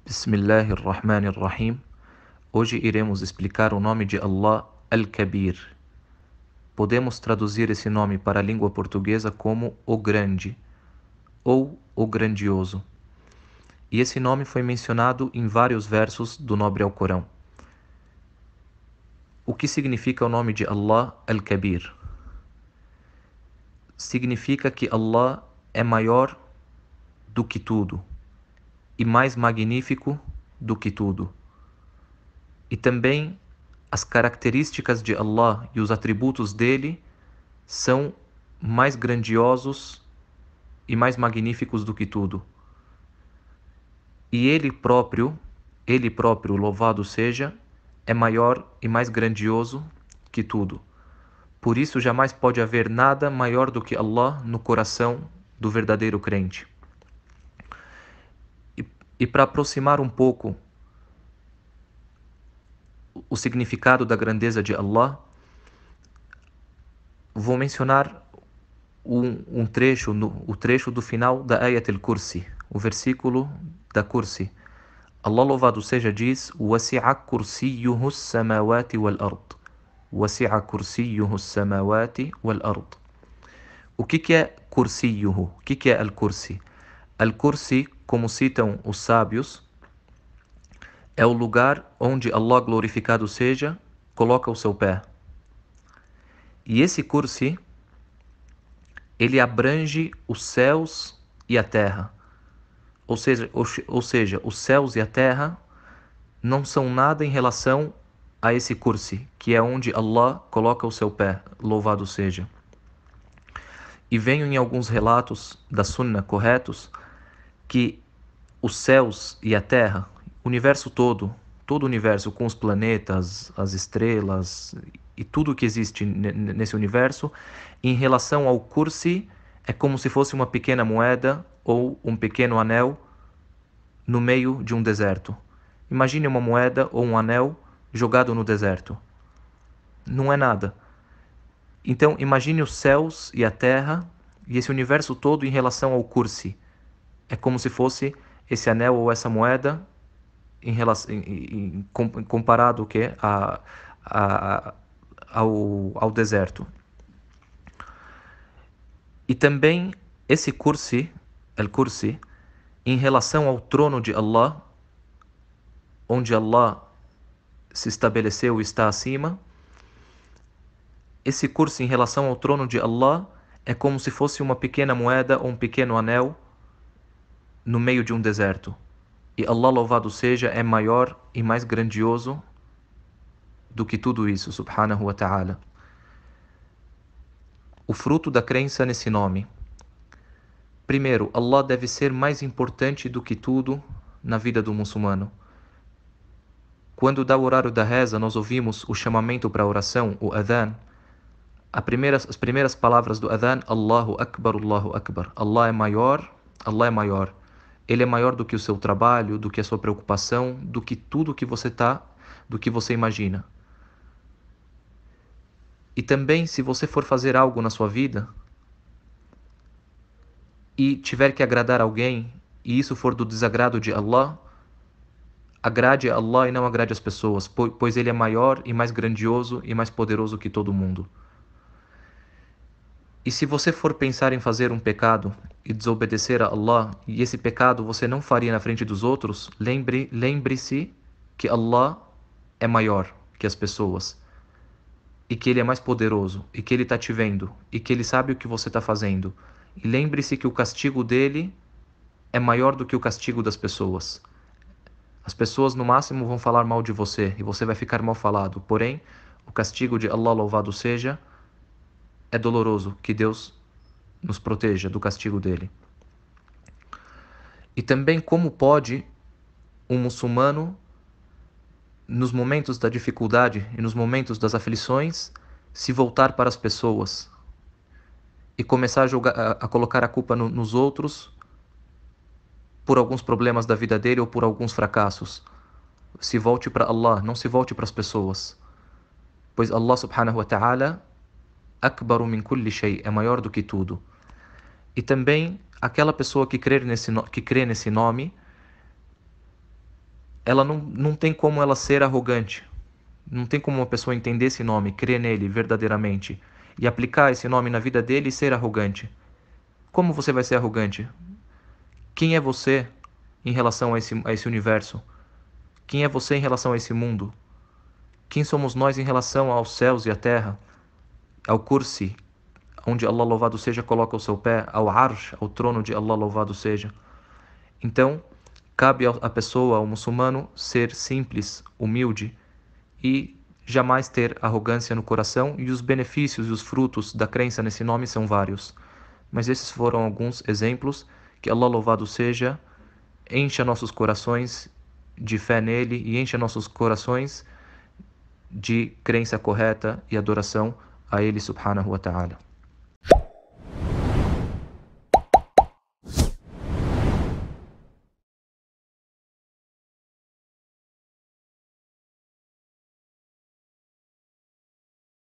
Bismillahirrahmanirrahim. Hoje iremos explicar o nome de Allah Al-Kabir. Podemos traduzir esse nome para a língua portuguesa como o Grande ou o Grandioso. E esse nome foi mencionado em vários versos do Nobre Alcorão. O que significa o nome de Allah Al-Kabir? Significa que Allah é maior do que tudo e mais magnífico do que tudo. E também as características de Allah e os atributos dele são mais grandiosos e mais magníficos do que tudo. E ele próprio, louvado seja, é maior e mais grandioso que tudo. Por isso jamais pode haver nada maior do que Allah no coração do verdadeiro crente. E para aproximar um pouco o significado da grandeza de Allah, vou mencionar o trecho do final da Ayat al-Kursi, o versículo da Kursi. Allah louvado seja diz: "Wasi'a kursiyuhu as-samawati wal-ard." Wasi'a kursiyuhu as-samawati wal-ard. O que é kursiyuhu? O que é al-Kursi? Al-Kursi, como citam os sábios, é o lugar onde Allah glorificado seja coloca o seu pé. E esse Kursi, ele abrange os céus e a terra. Ou seja, os céus e a terra não são nada em relação a esse Kursi, que é onde Allah coloca o seu pé, louvado seja. E venho em alguns relatos da Sunna corretos que os céus e a terra, o universo todo o universo com os planetas, as estrelas e tudo que existe nesse universo, em relação ao Kursi, é como se fosse uma pequena moeda ou um pequeno anel no meio de um deserto. Imagine uma moeda ou um anel jogado no deserto. Não é nada. Então imagine os céus e a terra e esse universo todo em relação ao Kursi. É como se fosse esse anel ou essa moeda comparado o quê? Ao deserto. E também esse Kursi, al-Kursi, em relação ao trono de Allah, onde Allah se estabeleceu e está acima, esse Kursi em relação ao trono de Allah é como se fosse uma pequena moeda ou um pequeno anel no meio de um deserto. E Allah louvado seja é maior e mais grandioso do que tudo isso, subhanahu wa ta'ala. O fruto da crença nesse nome. Primeiro, Allah deve ser mais importante do que tudo na vida do muçulmano. Quando dá o horário da reza, nós ouvimos o chamamento para a oração, o adhan. As primeiras palavras do adhan, Allahu Akbar, Allahu Akbar. Allah é maior, Allah é maior. Ele é maior do que o seu trabalho, do que a sua preocupação, do que tudo que do que você imagina. E também, se você for fazer algo na sua vida e tiver que agradar alguém, e isso for do desagrado de Allah, agrade a Allah e não agrade as pessoas, pois Ele é maior e mais grandioso e mais poderoso que todo mundo. E se você for pensar em fazer um pecado e desobedecer a Allah, e esse pecado você não faria na frente dos outros, lembre-se que Allah é maior que as pessoas, e que Ele é mais poderoso, e que Ele está te vendo, e que Ele sabe o que você está fazendo. E lembre-se que o castigo dele é maior do que o castigo das pessoas. As pessoas no máximo vão falar mal de você, e você vai ficar mal falado. Porém, o castigo de Allah louvado seja é doloroso, que Deus nos proteja do castigo dele. E também como pode um muçulmano, nos momentos da dificuldade e nos momentos das aflições, se voltar para as pessoas e começar a colocar a culpa nos outros por alguns problemas da vida dele ou por alguns fracassos. Se volte para Allah, não se volte para as pessoas. Pois Allah subhanahu wa ta'ala Akbaru min kulli shay, é maior do que tudo. E também aquela pessoa que crê nesse nome ela não tem como ela ser arrogante. Não tem como uma pessoa entender esse nome, crer nele verdadeiramente e aplicar esse nome na vida dele e ser arrogante. Como você vai ser arrogante? Quem é você em relação a esse universo? Quem é você em relação a esse mundo? Quem somos nós em relação aos céus e à terra? Ao Kursi, onde Allah louvado seja coloca o seu pé, ao Arsh, ao trono de Allah louvado seja. Então, cabe à pessoa, ao muçulmano, ser simples, humilde e jamais ter arrogância no coração, e os benefícios e os frutos da crença nesse nome são vários. Mas esses foram alguns exemplos. Que Allah louvado seja, encha nossos corações de fé nele e encha nossos corações de crença correta e adoração a ele subhanahu wa ta'ala.